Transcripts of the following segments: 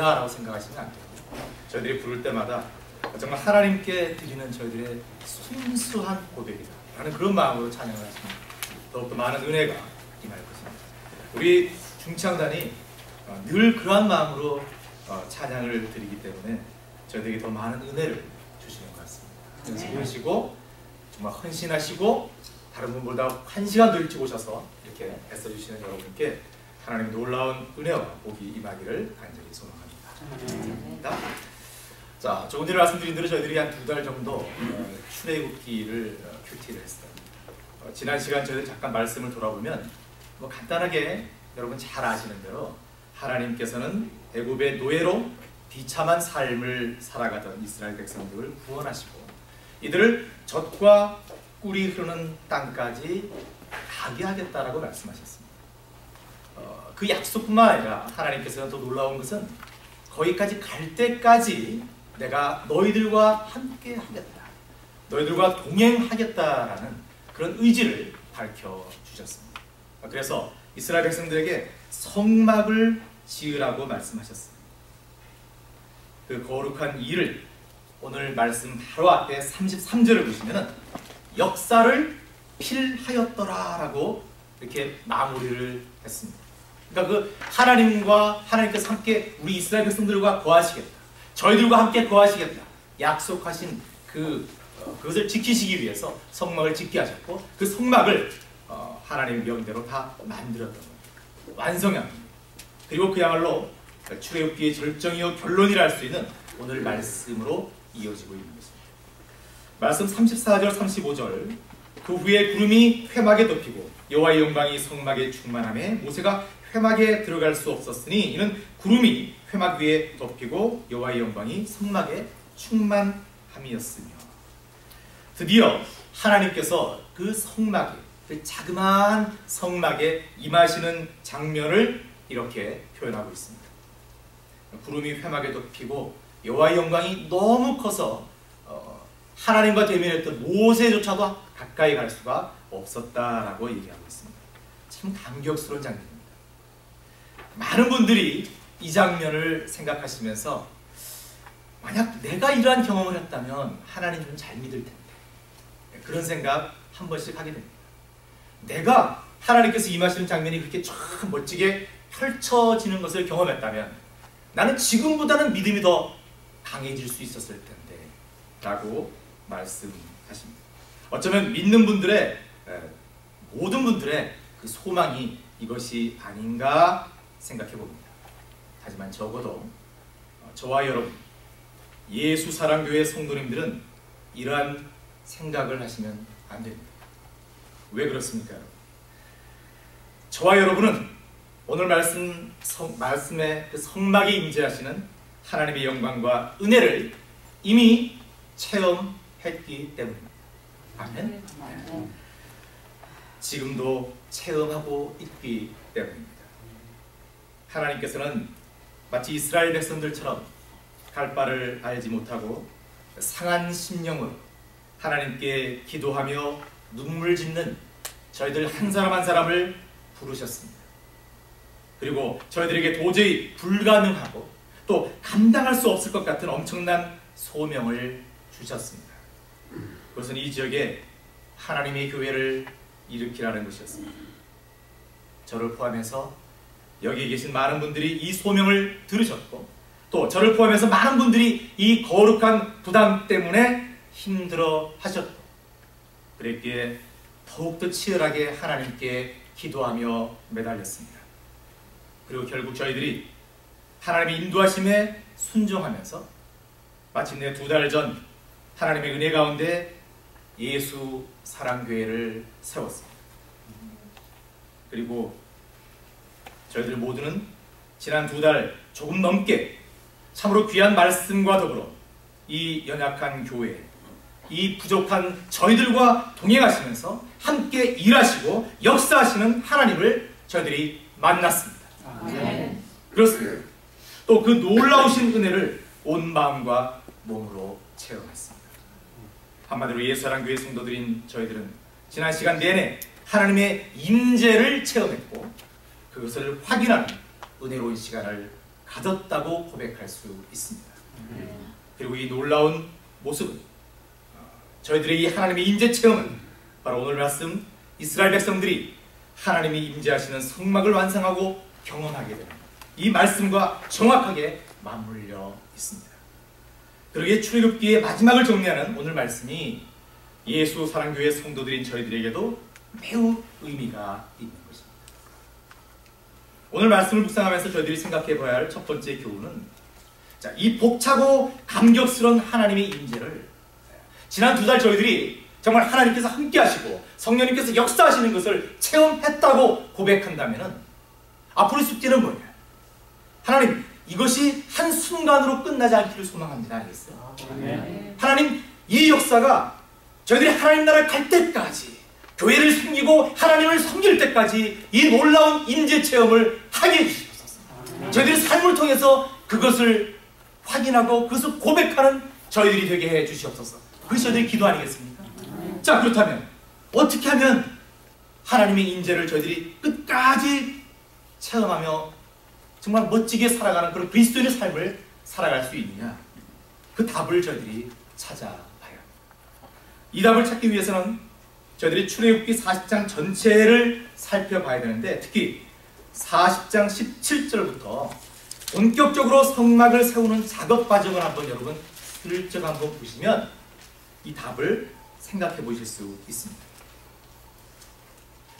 아니다라고 생각하시면 안 돼요. 저희들이 부를 때마다 정말 하나님께 드리는 저희들의 순수한 고백이다 라는 그런 마음으로 찬양을 하십니다. 더욱더 많은 은혜가 임할 것입니다. 우리 중창단이 늘 그러한 마음으로 찬양을 드리기 때문에 저희들에게 더 많은 은혜를 주시는 것 같습니다. 연습하시고 정말 헌신하시고 다른 분보다 1시간 더 일찍 오셔서 이렇게 애써주시는 여러분께 하나님의 놀라운 은혜와 복이 임하기를 간절히 소망합니다. 자, 조금 전에 말씀드린 대로 저희들이 한 2달 정도 출애굽기를 큐티를 했어요. 지난 시간 저희들 잠깐 말씀을 돌아보면 간단하게 여러분 잘 아시는 대로 하나님께서는 애굽의 노예로 비참한 삶을 살아가던 이스라엘 백성들을 구원하시고 이들을 젖과 꿀이 흐르는 땅까지 가게 하겠다라고 말씀하셨습니다. 그 약속뿐만 아니라 하나님께서는 또 놀라운 것은 거기까지 갈 때까지 내가 너희들과 함께 하겠다, 너희들과 동행하겠다라는 그런 의지를 밝혀주셨습니다. 그래서 이스라엘 백성들에게 성막을 지으라고 말씀하셨습니다. 그 거룩한 일을 오늘 말씀 바로 앞에 33절을 보시면 역사를 필하였더라라고 이렇게 마무리를 했습니다. 그러니까 그 하나님께서 함께 우리 이스라엘 백성들과 거하시겠다, 저희들과 함께 거하시겠다 약속하신 그것을 지키시기 위해서 성막을 짓게 하셨고 그 성막을 하나님 명대로 다 만들었던 겁니다. 완성한 겁니다. 그리고 그야말로 출애굽기의 절정이요 결론이라 할 수 있는 오늘 말씀으로 이어지고 있는 것입니다. 말씀 34절 35절 그 후에 구름이 회막에 덮이고 여호와의 영광이 성막에 충만하매 모세가 회막에 들어갈 수 없었으니 이는 구름이 회막 위에 덮이고 여호와의 영광이 성막에 충만함이었으며 드디어 하나님께서 그 성막에 그 자그마한 성막에 임하시는 장면을 이렇게 표현하고 있습니다. 구름이 회막에 덮이고 여호와의 영광이 너무 커서 하나님과 대면했던 모세조차도 가까이 갈 수가 없었다라고 얘기하고 있습니다. 참 감격스러운 장면입니다. 많은 분들이 이 장면을 생각하시면서 만약 내가 이러한 경험을 했다면 하나님 좀 잘 믿을 텐데 그런 생각 한 번씩 하게 됩니다. 내가 하나님께서 임하시는 장면이 그렇게 쫙 멋지게 펼쳐지는 것을 경험했다면 나는 지금보다는 믿음이 더 강해질 수 있었을 텐데 라고 말씀하십니다. 어쩌면 믿는 분들의 모든 분들의 그 소망이 이것이 아닌가 생각해 봅니다. 하지만 적어도 저와 여러분 예수사랑교회 성도님들은 이러한 생각을 하시면 안 됩니다. 왜 그렇습니까? 저와 여러분은 오늘 말씀의 그 성막에 임재하시는 하나님의 영광과 은혜를 이미 체험했기 때문입니다. 아멘. 지금도 체험하고 있기 때문입니다. 하나님께서는 마치 이스라엘 백성들처럼 갈 바를 알지 못하고 상한 심령으로 하나님께 기도하며 눈물 짓는 저희들 한 사람 한 사람을 부르셨습니다. 그리고 저희들에게 도저히 불가능하고 또 감당할 수 없을 것 같은 엄청난 소명을 주셨습니다. 그것은 이 지역에 하나님의 교회를 일으키라는 것이었습니다. 저를 포함해서 여기 계신 많은 분들이 이 소명을 들으셨고 또 저를 포함해서 많은 분들이 이 거룩한 부담 때문에 힘들어 하셨고 그랬기에 더욱더 치열하게 하나님께 기도하며 매달렸습니다. 그리고 결국 저희들이 하나님의 인도하심에 순종하면서 마침내 2달 전 하나님의 은혜 가운데 예수 사랑교회를 세웠습니다. 그리고 저희들 모두는 지난 2달 조금 넘게 참으로 귀한 말씀과 더불어 이 연약한 교회, 이 부족한 저희들과 동행하시면서 함께 일하시고 역사하시는 하나님을 저희들이 만났습니다. 네. 그렇습니다. 또 그 놀라우신 은혜를 온 마음과 몸으로 체험했습니다. 한마디로 예수사랑교회 성도들인 저희들은 지난 시간 내내 하나님의 임재를 체험했고 그것을 확인하는 은혜로운 시간을 가졌다고 고백할 수 있습니다. 그리고 이 놀라운 모습은, 저희들의 이 하나님의 임재 체험은 바로 오늘 말씀 이스라엘 백성들이 하나님이 임재하시는 성막을 완성하고 경험하게 되는 이 말씀과 정확하게 맞물려 있습니다. 그러기에 출애굽기의 마지막을 정리하는 오늘 말씀이 예수 사랑교회 성도들인 저희들에게도 매우 의미가 있는 것입니다. 오늘 말씀을 묵상하면서 저희들이 생각해 봐야 할 첫 번째 교훈은, 이 벅차고 감격스러운 하나님의 임재를 지난 2달 저희들이 정말 하나님께서 함께 하시고 성령님께서 역사하시는 것을 체험했다고 고백한다면 앞으로의 숙제는 뭐냐? 하나님, 이것이 한순간으로 끝나지 않기를 소망합니다. 알겠어요? 하나님, 이 역사가 저희들이 하나님 나라에 갈 때까지, 교회를 섬기고 하나님을 섬길 때까지 이 놀라운 임재 체험을 하게 해주시옵소서. 저희들의 삶을 통해서 그것을 확인하고 그것을 고백하는 저희들이 되게 해 주시옵소서. 그것이 저희들의 기도 아니겠습니까? 자, 그렇다면 어떻게 하면 하나님의 임재를 저희들이 끝까지 체험하며 정말 멋지게 살아가는 그런 그리스도인의 삶을 살아갈 수 있느냐? 그 답을 저희들이 찾아봐야 합니다. 이 답을 찾기 위해서는 저희들이 출애굽기 40장 전체를 살펴봐야 되는데, 특히 40장 17절부터 본격적으로 성막을 세우는 작업 과정을 한번 여러분 슬쩍 한번 보시면 이 답을 생각해 보실 수 있습니다.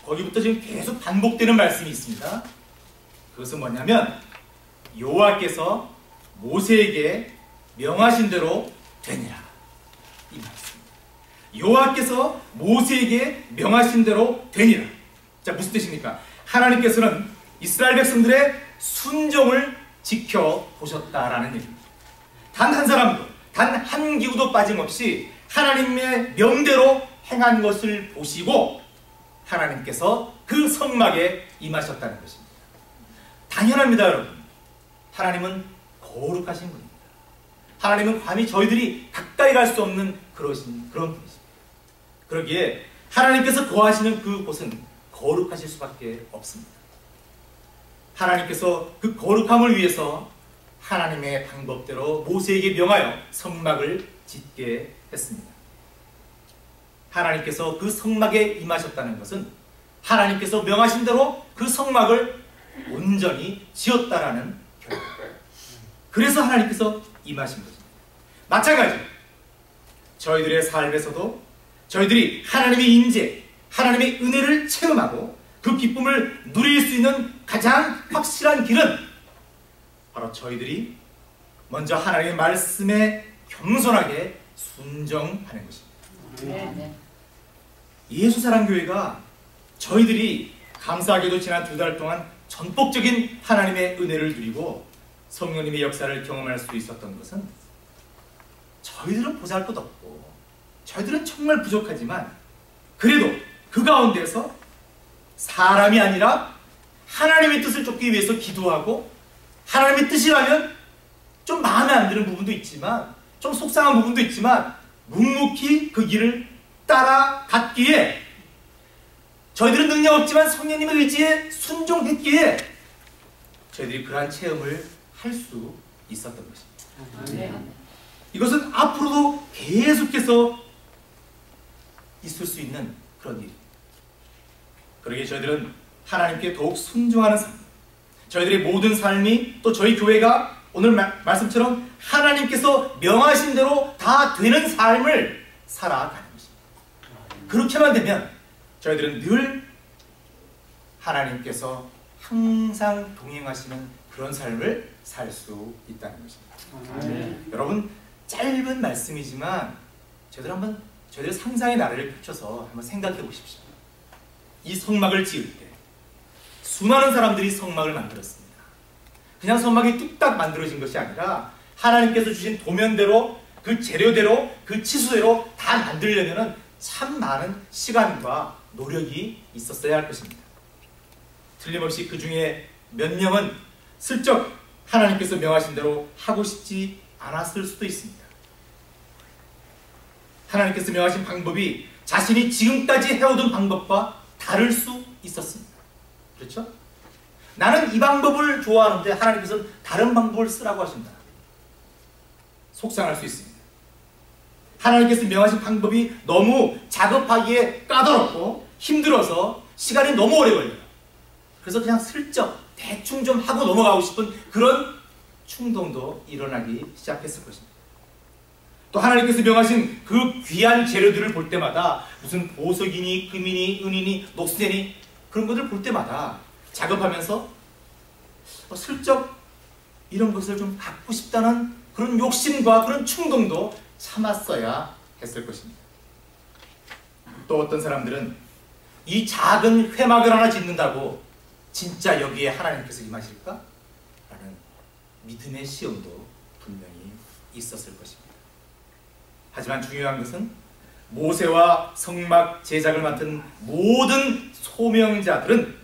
거기부터 지금 계속 반복되는 말씀이 있습니다. 그것은 뭐냐면, 여호와께서 모세에게 명하신 대로 되니라, 이 말씀. 여호와께서 모세에게 명하신 대로 되니라. 자, 무슨 뜻입니까? 하나님께서는 이스라엘 백성들의 순종을 지켜보셨다라는 얘기입니다. 단 한 사람도, 단 한 기구도 빠짐없이 하나님의 명대로 행한 것을 보시고 하나님께서 그 성막에 임하셨다는 것입니다. 당연합니다, 여러분. 하나님은 거룩하신 분입니다. 하나님은 감히 저희들이 가까이 갈 수 없는 그런 분이십니다. 그러기에 하나님께서 거하시는 그곳은 거룩하실 수밖에 없습니다. 하나님께서 그 거룩함을 위해서 하나님의 방법대로 모세에게 명하여 성막을 짓게 했습니다. 하나님께서 그 성막에 임하셨다는 것은 하나님께서 명하신 대로 그 성막을 온전히 지었다라는 결과. 그래서 하나님께서 임하신 것입니다. 마찬가지로 저희들의 삶에서도 저희들이 하나님의 임재, 하나님의 은혜를 체험하고 그 기쁨을 누릴 수 있는 가장 확실한 길은 바로 저희들이 먼저 하나님의 말씀에 겸손하게 순종하는 것입니다. 예수사랑교회가 저희들이 감사하게도 지난 2달 동안 전폭적인 하나님의 은혜를 누리고 성령님의 역사를 경험할 수 있었던 것은, 저희들은 보잘것없고 저희들은 정말 부족하지만 그래도 그 가운데서 사람이 아니라 하나님의 뜻을 쫓기 위해서 기도하고, 하나님의 뜻이라면 좀 마음에 안 드는 부분도 있지만, 좀 속상한 부분도 있지만 묵묵히 그 길을 따라갔기에, 저희들은 능력 없지만 성령님의 의지에 순종했기에 저희들이 그러한 체험을 할 수 있었던 것입니다. 이것은 앞으로도 계속해서 있을 수 있는 그런 일입니다. 그러기에 저희들은 하나님께 더욱 순종하는 삶, 저희들의 모든 삶이, 또 저희 교회가 오늘 말씀처럼 하나님께서 명하신 대로 다 되는 삶을 살아가는 것입니다. 그렇게만 되면 저희들은 늘 하나님께서 항상 동행하시는 그런 삶을 살 수 있다는 것입니다. 여러분, 짧은 말씀이지만 저희들 상상의 나래를 펼쳐서 한번 생각해 보십시오. 이 성막을 지을 때 수많은 사람들이 성막을 만들었습니다. 그냥 성막이 뚝딱 만들어진 것이 아니라 하나님께서 주신 도면대로, 그 재료대로, 그 치수대로 다 만들려면 참 많은 시간과 노력이 있었어야 할 것입니다. 틀림없이 그 중에 몇 명은 슬쩍 하나님께서 명하신 대로 하고 싶지 않았을 수도 있습니다. 하나님께서 명하신 방법이 자신이 지금까지 해오던 방법과 다를 수 있었습니다. 그렇죠? 나는 이 방법을 좋아하는데 하나님께서는 다른 방법을 쓰라고 하신다. 속상할 수 있습니다. 하나님께서 명하신 방법이 너무 작업하기에 까다롭고 힘들어서 시간이 너무 오래 걸려요. 그래서 그냥 슬쩍 대충 좀 하고 넘어가고 싶은 그런 충동도 일어나기 시작했을 것입니다. 또 하나님께서 명하신 그 귀한 재료들을 볼 때마다 무슨 보석이니 금이니 은이니 녹슨이니 그런 것들 볼 때마다 작업하면서 슬쩍 이런 것을 좀 갖고 싶다는 그런 욕심과 그런 충동도 참았어야 했을 것입니다. 또 어떤 사람들은 이 작은 회막을 하나 짓는다고 진짜 여기에 하나님께서 임하실까? 라는 믿음의 시험도 분명히 있었을 것입니다. 하지만 중요한 것은 모세와 성막 제작을 맡은 모든 소명자들은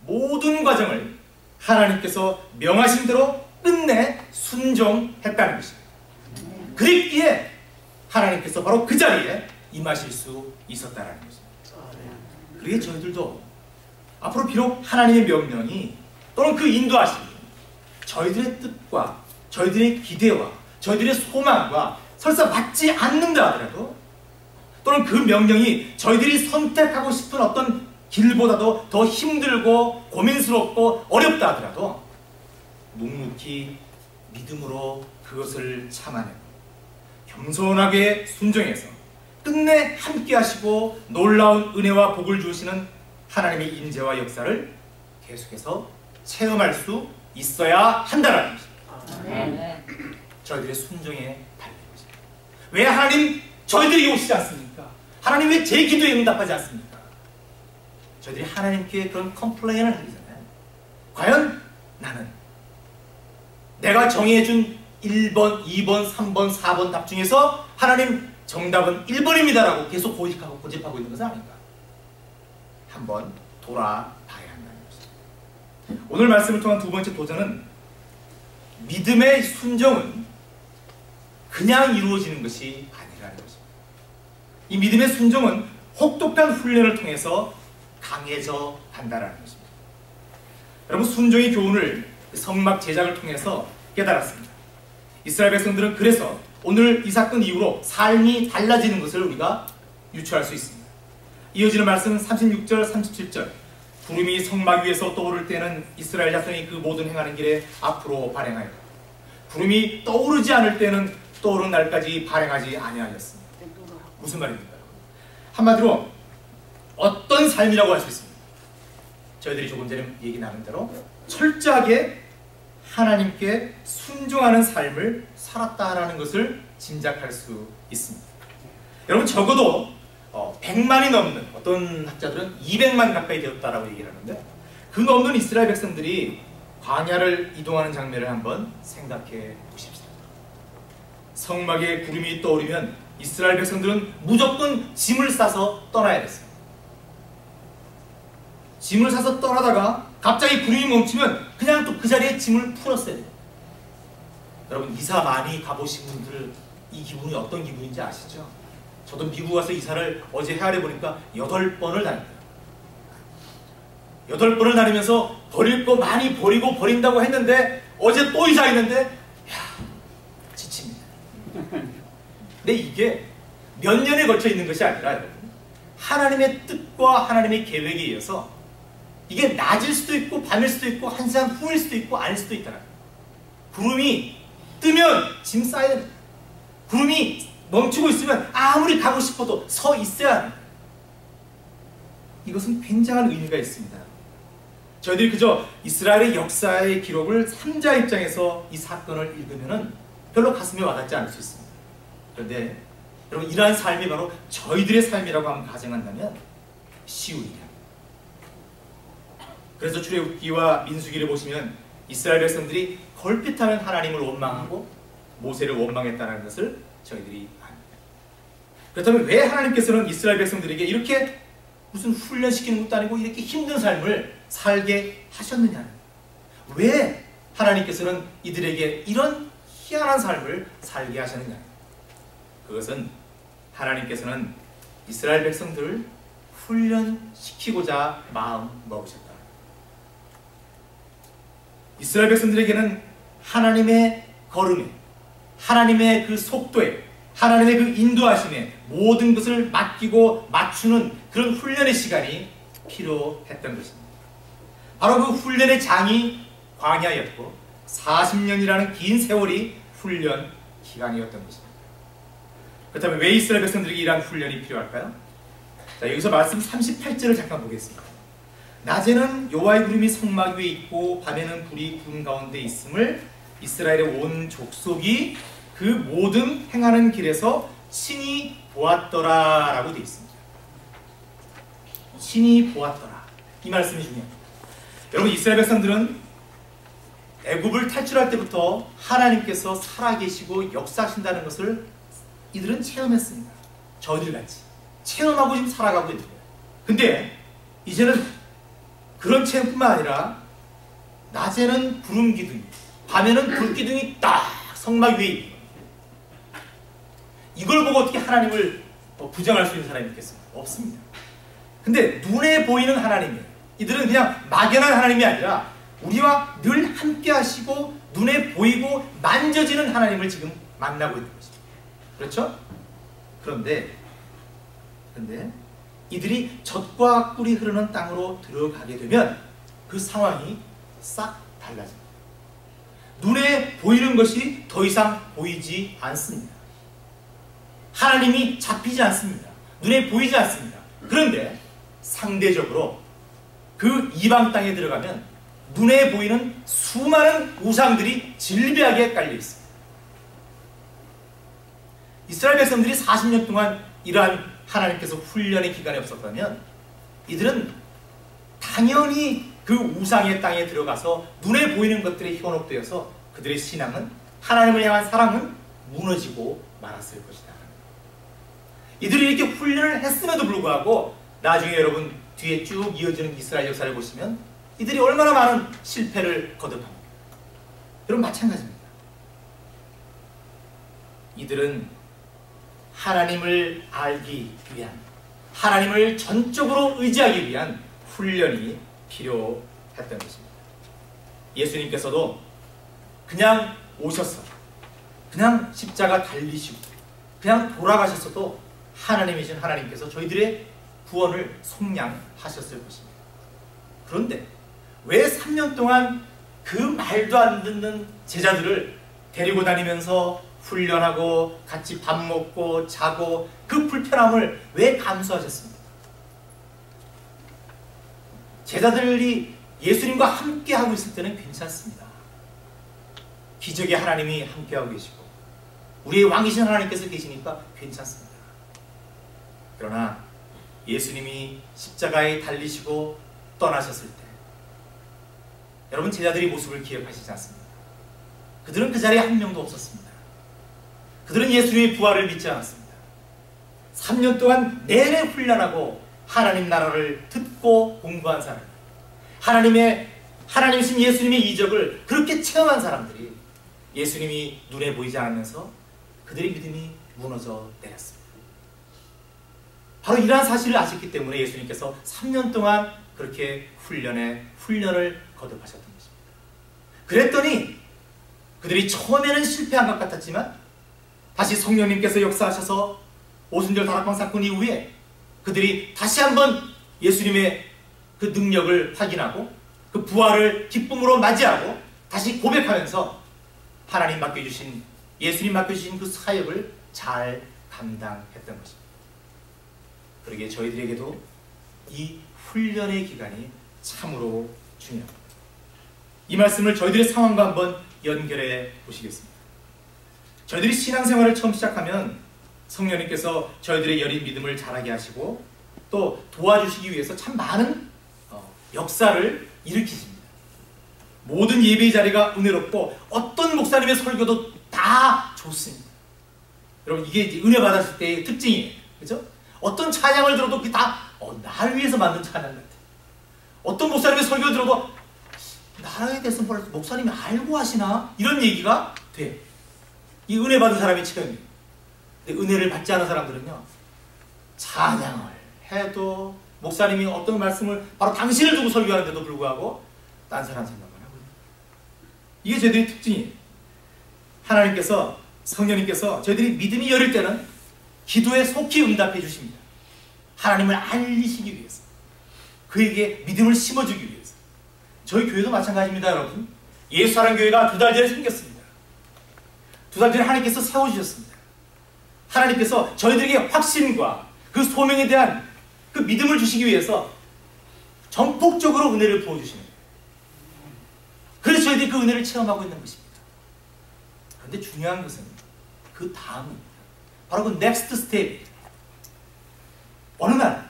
모든 과정을 하나님께서 명하신 대로 끝내 순종했다는 것입니다. 그랬기에 하나님께서 바로 그 자리에 임하실 수 있었다는 것입니다. 그러기에 저희들도 앞으로 비록 하나님의 명령이 또는 그 인도하심이 저희들의 뜻과 저희들의 기대와 저희들의 소망과 설사 맞지 않는다 하더라도 또는 그 명령이 저희들이 선택하고 싶은 어떤 길보다도 더 힘들고 고민스럽고 어렵다 하더라도 묵묵히 믿음으로 그것을 참아내고 겸손하게 순종해서 끝내 함께 하시고 놀라운 은혜와 복을 주시는 하나님의 인재와 역사를 계속해서 체험할 수 있어야 한다는 것입니다. 저희들의 순종에 달린 것입니다. 왜 하나님 저희들에게 오시지 않습니까? 하나님 왜 제 기도에 응답하지 않습니까? 저희들이 하나님께 그런 컴플레인을 하잖아요. 과연 나는 내가 정해준 1번, 2번, 3번, 4번 답 중에서 하나님 정답은 1번입니다라고 계속 고집하고 있는 것은 아닌가? 한번 돌아봐야 한다는 것입니다. 오늘 말씀을 통한 두 번째 도전은 믿음의 순종은 그냥 이루어지는 것이 아니라는 것입니다. 이 믿음의 순종은 혹독한 훈련을 통해서 강해져 간다는 것입니다. 여러분, 순종의 교훈을 성막 제작을 통해서 깨달았습니다. 이스라엘 백성들은 그래서 오늘 이 사건 이후로 삶이 달라지는 것을 우리가 유추할 수 있습니다. 이어지는 말씀은 36절, 37절. 구름이 성막 위에서 떠오를 때는 이스라엘 자손이 그 모든 행하는 길에 앞으로 발행하였다. 구름이 떠오르지 않을 때는 떠오른 날까지 발행하지 아니하였습니다. 무슨 말입니까? 한마디로 어떤 삶이라고 할 수 있습니다. 저희들이 조금 전에 얘기 나눈 대로 철저하게 하나님께 순종하는 삶을 살았다라는 것을 짐작할 수 있습니다. 여러분, 적어도 100만이 넘는, 어떤 학자들은 200만 가까이 되었다라고 얘기를 하는데, 그 넘는 이스라엘 백성들이 광야를 이동하는 장면을 한번 생각해 보십시다. 성막에 구름이 떠오르면 이스라엘 백성들은 무조건 짐을 싸서 떠나야 됐어요. 짐을 싸서 떠나다가 갑자기 구름이 멈추면 그냥 또 그 자리에 짐을 풀었어야 돼요. 여러분, 이사 많이 가보신 분들 이 기분이 어떤 기분인지 아시죠? 저도 미국 와서 이사를 어제 헤아려 보니까 8번을 다녔어요. 8번을 다니면서 버릴 거 많이 버리고 버린다고 했는데 어제 또 이사했는데 지칩니다. 근데 이게 몇 년에 걸쳐 있는 것이 아니라 여러분, 하나님의 뜻과 하나님의 계획에 의해서 이게 낮일 수도 있고 밤일 수도 있고 한 시간 후일 수도 있고 아닐 수도 있다는 거예요. 구름이 뜨면 짐 싸야 됩니다. 구름이 멈추고 있으면 아무리 가고 싶어도 서 있어야 합니다. 이것은 굉장한 의미가 있습니다. 저희들이 그저 이스라엘의 역사의 기록을 3자 입장에서 이 사건을 읽으면 별로 가슴에 와닿지 않을 수 있습니다. 그런데 여러분, 이러한 삶이 바로 저희들의 삶이라고 한번 가정한다면 쉬운 일이야. 그래서 출애굽기와 민수기를 보시면 이스라엘 백성들이 걸핏하면 하나님을 원망하고 모세를 원망했다는 것을 저희들이 압니다. 그렇다면 왜 하나님께서는 이스라엘 백성들에게 이렇게 무슨 훈련시키는 것도 아니고 이렇게 힘든 삶을 살게 하셨느냐? 왜 하나님께서는 이들에게 이런 희한한 삶을 살게 하셨느냐? 그것은 하나님께서는 이스라엘 백성들을 훈련시키고자 마음 먹으셨다. 이스라엘 백성들에게는 하나님의 걸음에, 하나님의 그 속도에, 하나님의 그 인도하심에 모든 것을 맡기고 맞추는 그런 훈련의 시간이 필요했던 것입니다. 바로 그 훈련의 장이 광야였고 40년이라는 긴 세월이 훈련 기간이었던 것입니다. 그렇다면 왜 이스라엘 백성들에게 이러한 훈련이 필요할까요? 자, 여기서 말씀 38절을 잠깐 보겠습니다. 낮에는 여호와의 구름이 성막 위에 있고 밤에는 불이 구름 가운데 있음을 이스라엘의 온 족속이 그 모든 행하는 길에서 친히 보았더라 라고 되어 있습니다. 친히 보았더라, 이 말씀이 중요합니다. 여러분, 이스라엘 백성들은 애굽을 탈출할 때부터 하나님께서 살아계시고 역사하신다는 것을 이들은 체험했습니다. 저희들같이 체험하고 지금 살아가고 있는 거예요. 근데 이제는 그런 체험뿐만 아니라 낮에는 구름 기둥이, 밤에는 불 기둥이 딱 성막 위에 있는 거예요. 이걸 보고 어떻게 하나님을 부정할 수 있는 사람이 있겠습니까? 없습니다. 근데 눈에 보이는 하나님이에요. 이들은 그냥 막연한 하나님이 아니라 우리와 늘 함께 하시고 눈에 보이고 만져지는 하나님을 지금 만나고 있는 것입니다. 그렇죠? 그런데 이들이 젖과 꿀이 흐르는 땅으로 들어가게 되면 그 상황이 싹 달라집니다. 눈에 보이는 것이 더 이상 보이지 않습니다. 하나님이 잡히지 않습니다. 눈에 보이지 않습니다. 그런데 상대적으로 그 이방 땅에 들어가면 눈에 보이는 수많은 우상들이 질비하게 깔려 있습니다. 이스라엘 백성들이 40년 동안 이러한 하나님께서 훈련의 기간이 없었다면 이들은 당연히 그 우상의 땅에 들어가서 눈에 보이는 것들에 현혹되어서 그들의 신앙은, 하나님을 향한 사랑은 무너지고 말았을 것이다. 이들이 이렇게 훈련을 했음에도 불구하고 나중에 여러분 뒤에 쭉 이어지는 이스라엘 역사를 보시면 이들이 얼마나 많은 실패를 거듭합니다. 여러분, 마찬가지입니다. 이들은 하나님을 알기 위한, 하나님을 전적으로 의지하기 위한 훈련이 필요했던 것입니다. 예수님께서도 그냥 오셔서 그냥 십자가 달리시고 그냥 돌아가셨어도 하나님이신 하나님께서 저희들의 구원을 속량하셨을 것입니다. 그런데 왜 3년 동안 그 말도 안 듣는 제자들을 데리고 다니면서 훈련하고 같이 밥 먹고 자고 그 불편함을 왜 감수하셨습니까? 제자들이 예수님과 함께하고 있을 때는 괜찮습니다. 기적의 하나님이 함께하고 계시고 우리의 왕이신 하나님께서 계시니까 괜찮습니다. 그러나 예수님이 십자가에 달리시고 떠나셨을 때 여러분, 제자들의 모습을 기억하시지 않습니까? 그들은 그 자리에 한 명도 없었습니다. 그들은 예수님의 부활을 믿지 않았습니다. 3년 동안 내내 훈련하고 하나님 나라를 듣고 공부한 사람, 하나님이신 예수님의 이적을 그렇게 체험한 사람들이 예수님이 눈에 보이지 않으면서 그들의 믿음이 무너져 내렸습니다. 바로 이러한 사실을 아셨기 때문에 예수님께서 3년 동안 그렇게 훈련을 거듭하셨던 것입니다. 그랬더니 그들이 처음에는 실패한 것 같았지만 다시 성령님께서 역사하셔서 오순절 다락방 사건 이후에 그들이 다시 한번 예수님의 그 능력을 확인하고 그 부활을 기쁨으로 맞이하고 다시 고백하면서 하나님 맡겨주신, 예수님 맡겨주신 그 사역을 잘 감당했던 것입니다. 그러기에 저희들에게도 이 훈련의 기간이 참으로 중요합니다. 이 말씀을 저희들의 상황과 한번 연결해 보시겠습니다. 저희들이 신앙생활을 처음 시작하면 성령님께서 저희들의 여린 믿음을 자라게 하시고 또 도와주시기 위해서 참 많은 역사를 일으키십니다. 모든 예배의 자리가 은혜롭고 어떤 목사님의 설교도 다 좋습니다. 여러분, 이게 이제 은혜 받았을 때의 특징이에요. 그렇죠? 어떤 찬양을 들어도 그게 다 나를 위해서 만든 찬양 같아요. 어떤 목사님의 설교 들어도 나라에 대해서 뭘 목사님이 알고 하시나? 이런 얘기가 돼요. 이 은혜 받은 사람의 체험이에요. 근데 은혜를 받지 않은 사람들은요, 찬양을 해도 목사님이 어떤 말씀을 바로 당신을 두고 설교하는데도 불구하고 딴 사람 생각만 하고 있는 거예요. 이게 저희들의 특징이에요. 하나님께서, 성령님께서 저희들이 믿음이 여릴 때는 기도에 속히 응답해 주십니다. 하나님을 알리시기 위해서, 그에게 믿음을 심어주기 위해서. 저희 교회도 마찬가지입니다, 여러분. 예수사랑교회가 2달 전에 생겼습니다. 2달 전에 하나님께서 세워주셨습니다. 하나님께서 저희들에게 확신과 그 소명에 대한 그 믿음을 주시기 위해서 전폭적으로 은혜를 부어주시는 거예요. 그래서 저희들이 그 은혜를 체험하고 있는 것입니다. 그런데 중요한 것은 그 다음입니다. 바로 그 넥스트 스텝입니다. 어느 날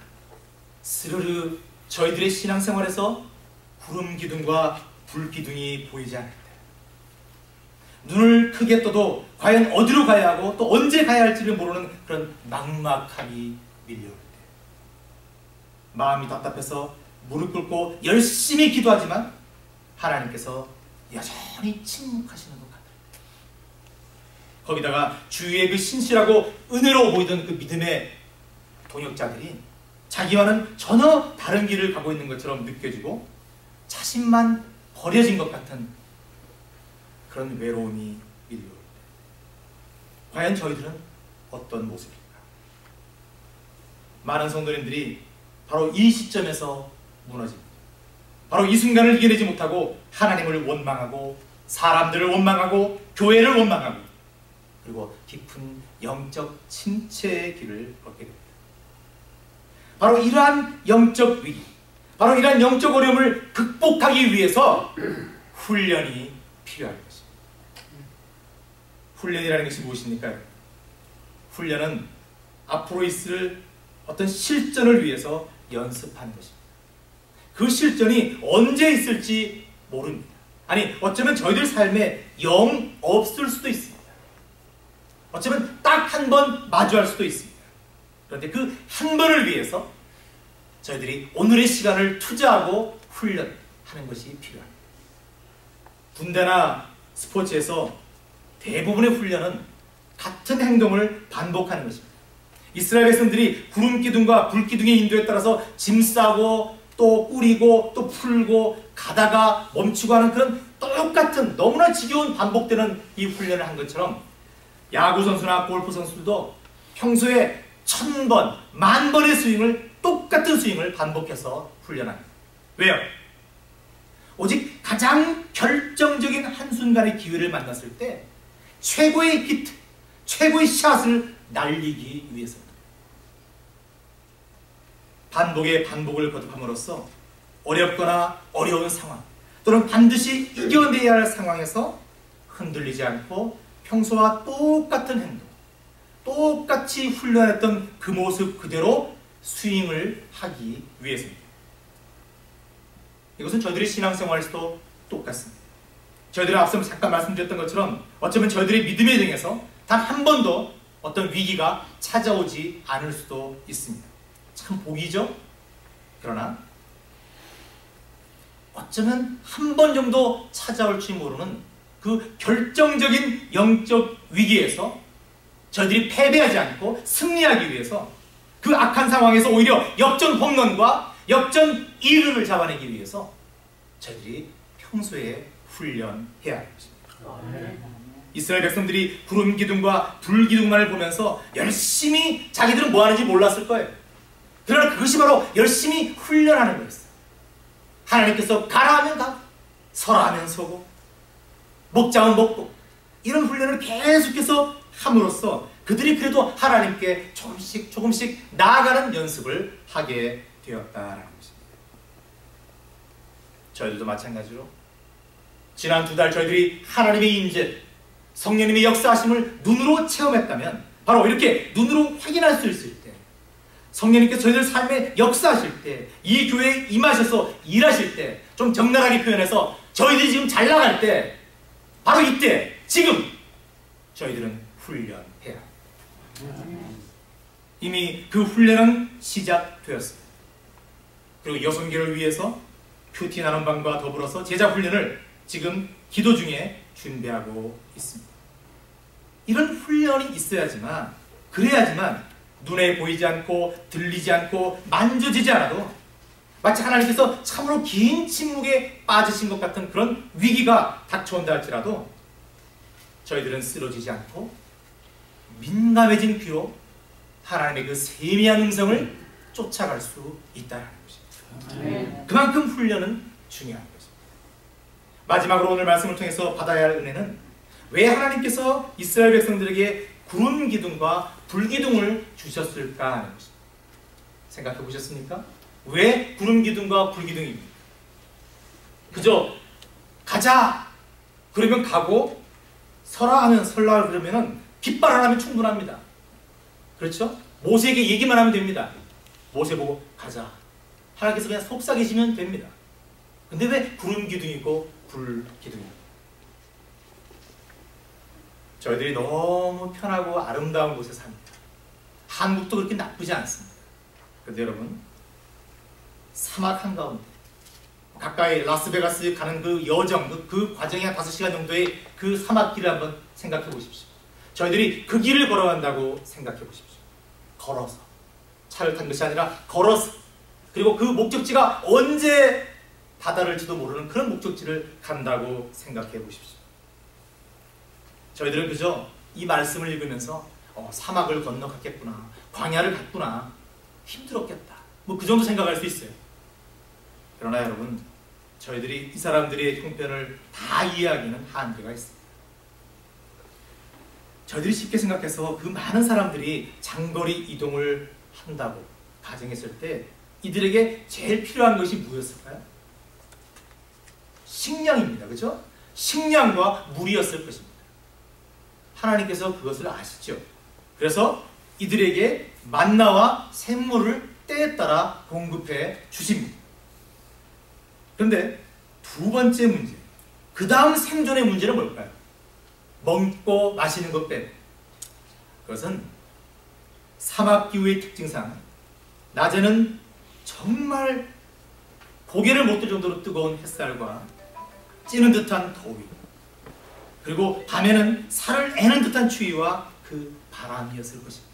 스르르 저희들의 신앙생활에서 구름 기둥과 불 기둥이 보이지 않을 때, 눈을 크게 떠도 과연 어디로 가야 하고 또 언제 가야 할지를 모르는 그런 막막함이 밀려올 때, 마음이 답답해서 무릎 꿇고 열심히 기도하지만 하나님께서 여전히 침묵하시는 것 같아요. 거기다가 주위의 그 신실하고 은혜로워 보이던 그 믿음의 동역자들이 자기와는 전혀 다른 길을 가고 있는 것처럼 느껴지고 자신만 버려진 것 같은 그런 외로움이 밀려올 때, 과연 저희들은 어떤 모습일까? 많은 성도님들이 바로 이 시점에서 무너집니다. 바로 이 순간을 이겨내지 못하고 하나님을 원망하고 사람들을 원망하고 교회를 원망하고 그리고 깊은 영적 침체의 길을 걷게 됩니다. 바로 이러한 영적 위기, 바로 이러한 영적 어려움을 극복하기 위해서 훈련이 필요한 것입니다. 훈련이라는 것이 무엇입니까? 훈련은 앞으로 있을 어떤 실전을 위해서 연습하는 것입니다. 그 실전이 언제 있을지 모릅니다. 아니, 어쩌면 저희들 삶에 영 없을 수도 있습니다. 어쩌면 딱 한 번 마주할 수도 있습니다. 그런데 그 한 번을 위해서 저희들이 오늘의 시간을 투자하고 훈련하는 것이 필요합니다. 군대나 스포츠에서 대부분의 훈련은 같은 행동을 반복하는 것입니다. 이스라엘 백성들이 구름 기둥과 불 기둥의 인도에 따라서 짐 싸고 또 꾸리고 또 풀고 가다가 멈추고 하는 그런 똑같은 너무나 지겨운 반복되는 이 훈련을 한 것처럼 야구 선수나 골프 선수들도 평소에 1000번, 10,000번의 스윙을 똑같은 스윙을 반복해서 훈련합니다. 왜요? 오직 가장 결정적인 한순간의 기회를 만났을 때 최고의 히트, 최고의 샷을 날리기 위해서입니다. 반복의 반복을 거듭함으로써 어렵거나 어려운 상황 또는 반드시 이겨내야 할 상황에서 흔들리지 않고 평소와 똑같은 행동, 똑같이 훈련했던 그 모습 그대로 스윙을 하기 위해서입니다. 이것은 저희들의 신앙생활에서도 똑같습니다. 저희들이 앞서 잠깐 말씀드렸던 것처럼 어쩌면 저희들의 믿음의 여정에서 단 한 번도 어떤 위기가 찾아오지 않을 수도 있습니다. 참 복이죠? 그러나 어쩌면 한 번 정도 찾아올지 모르는 그 결정적인 영적 위기에서 저희들이 패배하지 않고 승리하기 위해서 그 악한 상황에서 오히려 역전 홈런과 역전 2run을 잡아내기 위해서 저희들이 평소에 훈련해야 하는 것입니다. 이스라엘 백성들이 구름 기둥과 불 기둥만을 보면서 열심히 자기들은 뭐 하는지 몰랐을 거예요. 그러나 그것이 바로 열심히 훈련하는 거였어요. 하나님께서 가라 하면 가고 서라 하면 서고 먹자면 먹고 이런 훈련을 계속해서 함으로써 그들이 그래도 하나님께 조금씩 조금씩 나아가는 연습을 하게 되었다라는 것입니다. 저희들도 마찬가지로 지난 2달 저희들이 하나님의 임재, 성령님의 역사하심을 눈으로 체험했다면 바로 이렇게 눈으로 확인할 수 있을 때 성령님께서 저희들 삶에 역사하실 때 이 교회에 임하셔서 일하실 때 좀 적나라하게 표현해서 저희들이 지금 잘 나갈 때 바로 이때 지금 저희들은 훈련해야 합니다. 이미 그 훈련은 시작되었습니다. 그리고 여성계를 위해서 큐티 나눔방과 더불어서 제자 훈련을 지금 기도 중에 준비하고 있습니다. 이런 훈련이 있어야지만 그래야지만 눈에 보이지 않고 들리지 않고 만져지지 않아도 마치 하나님께서 참으로 긴 침묵에 빠지신 것 같은 그런 위기가 닥쳐온다 할지라도 저희들은 쓰러지지 않고 민감해진 귀로 하나님의 그 세미한 음성을 쫓아갈 수 있다는 것입니다. 그만큼 훈련은 중요한 것입니다. 마지막으로 오늘 말씀을 통해서 받아야 할 은혜는 왜 하나님께서 이스라엘 백성들에게 구름 기둥과 불 기둥을 주셨을까 하는 것입니다. 생각해 보셨습니까? 왜 구름 기둥과 불 기둥입니까? 그저 가자 그러면 가고 서라 하면 설라 그러면 깃발 하나면 충분합니다. 그렇죠? 모세에게 얘기만 하면 됩니다. 모세 보고 가자. 하나님께서 그냥 속삭이시면 됩니다. 근데 왜 구름 기둥이고 불 기둥입니까? 저희들이 너무 편하고 아름다운 곳에 삽니다. 한국도 그렇게 나쁘지 않습니다. 그런데 여러분, 사막 한가운데 가까이 라스베가스 가는 그 여정, 그 과정이 한 5시간 정도의 그 사막길을 한번 생각해 보십시오. 저희들이 그 길을 걸어간다고 생각해 보십시오. 걸어서, 차를 탄 것이 아니라 걸어서, 그리고 그 목적지가 언제 다다를지도 모르는 그런 목적지를 간다고 생각해 보십시오. 저희들은 그저 이 말씀을 읽으면서 사막을 건너갔겠구나, 광야를 갔구나, 힘들었겠다, 뭐 그 정도 생각할 수 있어요. 그러나 여러분, 저희들이 이 사람들의 형편을 다 이해하기는 한계가 있습니다. 저희들이 쉽게 생각해서 그 많은 사람들이 장거리 이동을 한다고 가정했을 때 이들에게 제일 필요한 것이 무엇일까요? 식량입니다. 그렇죠? 식량과 물이었을 것입니다. 하나님께서 그것을 아시죠. 그래서 이들에게 만나와 샘물을 때에 따라 공급해 주십니다. 그런데 두 번째 문제, 그 다음 생존의 문제는 뭘까요? 먹고 마시는 것 빼고. 그것은 사막기후의 특징상 낮에는 정말 고개를 못 들 정도로 뜨거운 햇살과 찌는 듯한 더위, 그리고 밤에는 살을 애는 듯한 추위와 그 바람이었을 것입니다.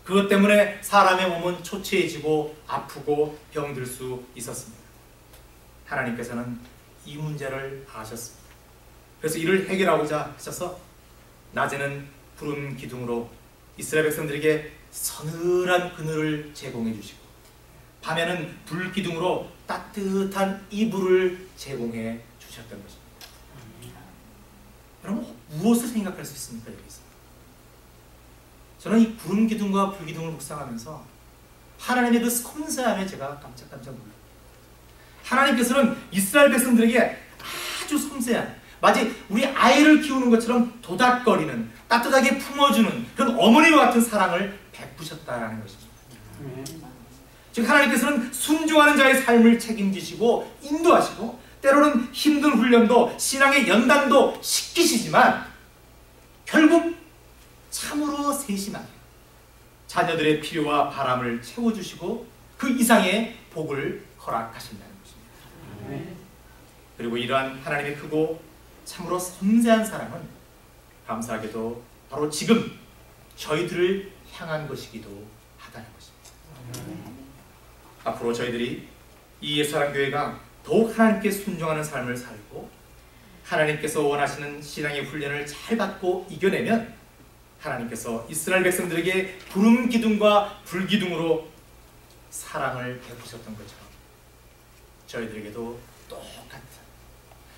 그것 때문에 사람의 몸은 초췌해지고 아프고 병들 수 있었습니다. 하나님께서는 이 문제를 아셨습니다. 그래서 이를 해결하고자 하셔서 낮에는 구름 기둥으로 이스라엘 백성들에게 서늘한 그늘을 제공해 주시고, 밤에는 불 기둥으로 따뜻한 이불을 제공해 주셨던 것입니다. 여러분, 무엇을 생각할 수 있습니까? 여기서 저는 이 구름 기둥과 불 기둥을 묵상하면서 하나님의 그 섬세함에 제가 깜짝깜짝 놀랍니다. 하나님께서는 이스라엘 백성들에게 아주 섬세한, 마치 우리 아이를 키우는 것처럼 도닥거리는, 따뜻하게 품어주는 그런 어머니와 같은 사랑을 베푸셨다는 것입니다. 즉 하나님께서는 순종하는 자의 삶을 책임지시고 인도하시고, 때로는 힘든 훈련도 신앙의 연단도 시키시지만 결국 참으로 세심하게 자녀들의 필요와 바람을 채워주시고 그 이상의 복을 허락하신다는 것입니다. 그리고 이러한 하나님의 크고 참으로 섬세한 사랑은 감사하게도 바로 지금 저희들을 향한 것이기도 하다는 것입니다. 앞으로 저희들이 이 옛사랑교회가 더욱 하나님께 순종하는 삶을 살고 하나님께서 원하시는 신앙의 훈련을 잘 받고 이겨내면 하나님께서 이스라엘 백성들에게 구름 기둥과 불 기둥으로 사랑을 베푸셨던 것처럼 저희들에게도 똑같은,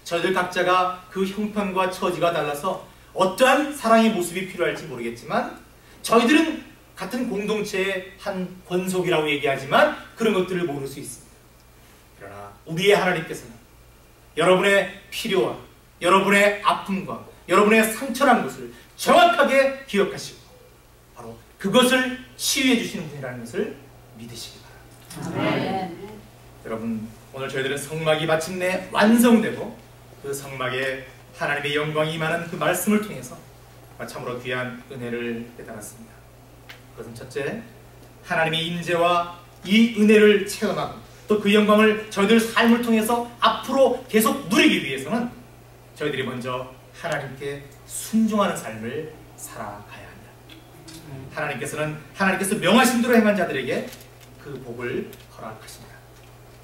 저희들 각자가 그 형편과 처지가 달라서 어떠한 사랑의 모습이 필요할지 모르겠지만 저희들은 같은 공동체의 한 권속이라고 얘기하지만 그런 것들을 모를 수 있습니다. 그러나 우리의 하나님께서는 여러분의 필요와 여러분의 아픔과 여러분의 상처난 것을 정확하게 기억하시고 바로 그것을 치유해 주시는 분이라는 것을 믿으시기 바랍니다. 여러분, 오늘 저희들은 성막이 마침내 완성되고 그 성막에 하나님의 영광이 임하는 그 말씀을 통해서 참으로 귀한 은혜를 깨달았습니다. 그것은 첫째, 하나님의 임재와 이 은혜를 체험하고 또 그 영광을 저희들 삶을 통해서 앞으로 계속 누리기 위해서는 저희들이 먼저 하나님께 순종하는 삶을 살아가야 합니다. 하나님께서는 하나님께서 명하신 대로 행한 자들에게 그 그 복을 허락하십니다.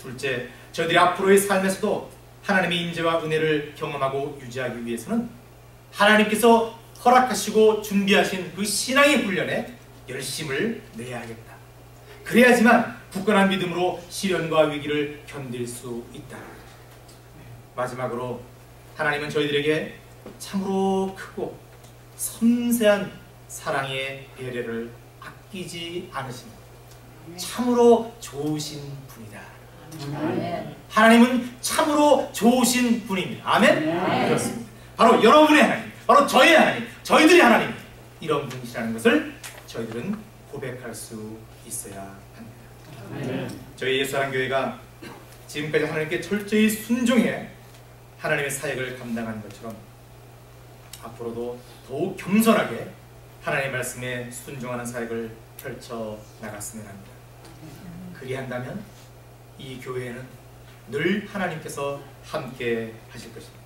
둘째, 저희들이 앞으로의 삶에서도 하나님의 인재와 은혜를 경험하고 유지하기 위해서는 하나님께서 허락하시고 준비하신 그 신앙의 훈련에 열심을 내야겠다. 그래야지만 굳건한 믿음으로 시련과 위기를 견딜 수 있다. 마지막으로 하나님은 저희들에게 참으로 크고 섬세한 사랑의 배려를 아끼지 않으십니다. 참으로 좋으신 분이다. 하나님은 참으로 좋으신 분입니다. 아멘? 그렇습니다. 바로 여러분의 하나님, 바로 저의 하나님, 저희들의 하나님, 이런 분이시라는 것을 저희들은 고백할 수 있어야 합니다. 저희 예수사랑교회가 지금까지 하나님께 철저히 순종해 하나님의 사역을 감당한 것처럼 앞으로도 더욱 겸손하게 하나님의 말씀에 순종하는 사역을 펼쳐 나갔으면 합니다. 그리한다면 이 교회에는 늘 하나님께서 함께 하실 것입니다.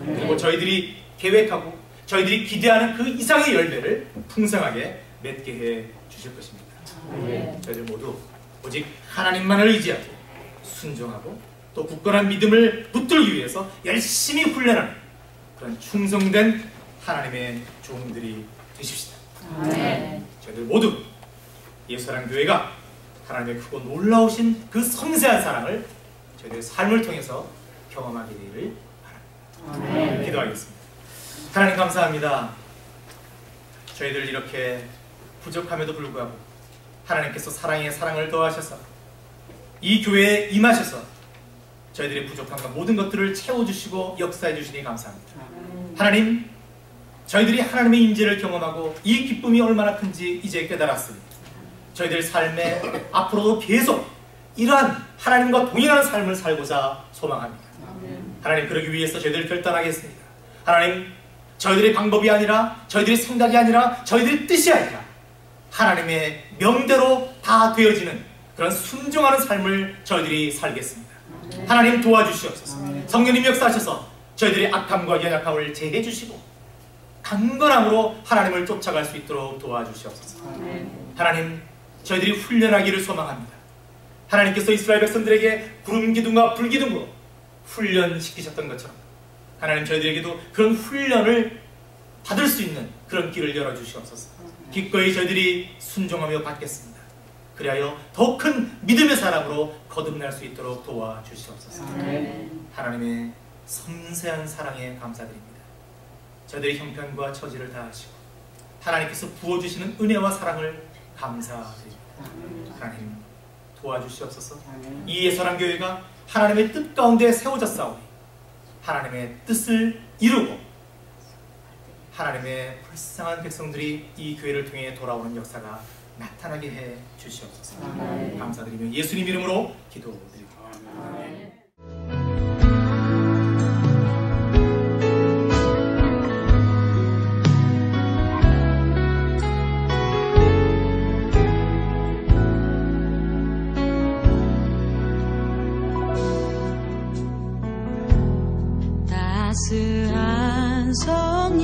그리고 저희들이 계획하고 저희들이 기대하는 그 이상의 열매를 풍성하게 맺게 해 주실 것입니다. 저희들 모두 오직 하나님만을 의지하고 순종하고 또 굳건한 믿음을 붙들기 위해서 열심히 훈련하는 그런 충성된 하나님의 종들이 되십시다. 저희들 모두 예수사랑교회가 하나님의 크고 놀라우신 그 섬세한 사랑을 저희들의 삶을 통해서 경험하게 되기를 바랍니다. 기도하겠습니다. 하나님 감사합니다. 저희들 이렇게 부족함에도 불구하고 하나님께서 사랑에 사랑을 더하셔서 이 교회에 임하셔서 저희들의 부족함과 모든 것들을 채워주시고 역사해 주시니 감사합니다. 하나님, 저희들이 하나님의 인재를 경험하고 이 기쁨이 얼마나 큰지 이제 깨달았습니다. 저희들 삶에 앞으로도 계속 이러한 하나님과 동행하는 삶을 살고자 소망합니다. 하나님, 그러기 위해서 저희들 결단하겠습니다. 하나님, 저희들의 방법이 아니라 저희들의 생각이 아니라 저희들의 뜻이 아니라 하나님의 명대로 다 되어지는 그런 순종하는 삶을 저희들이 살겠습니다. 하나님 도와주시옵소서. 성령님 역사하셔서 저희들의 악함과 연약함을 제해해 주시고 강건함으로 하나님을 쫓아갈 수 있도록 도와주시옵소서. 하나님, 저희들이 훈련하기를 소망합니다. 하나님께서 이스라엘 백성들에게 구름기둥과 불기둥으로 훈련시키셨던 것처럼 하나님, 저희들에게도 그런 훈련을 받을 수 있는 그런 길을 열어주시옵소서. 기꺼이 저희들이 순종하며 받겠습니다. 그리하여 더 큰 믿음의 사람으로 거듭날 수 있도록 도와주시옵소서. 하나님의 섬세한 사랑에 감사드립니다. 저희들의 형편과 처지를 다하시고 하나님께서 부어주시는 은혜와 사랑을 감사드립니다. 하나님, 도와주시옵소서. 이 예수사랑교회가 하나님의 뜻 가운데 세워졌사오니 하나님의 뜻을 이루고 하나님의 불쌍한 백성들이 이 교회를 통해 돌아오는 역사가 나타나게 해 주시옵소서. 감사드리며 예수님 이름으로 기도드립니다. 따스한 성령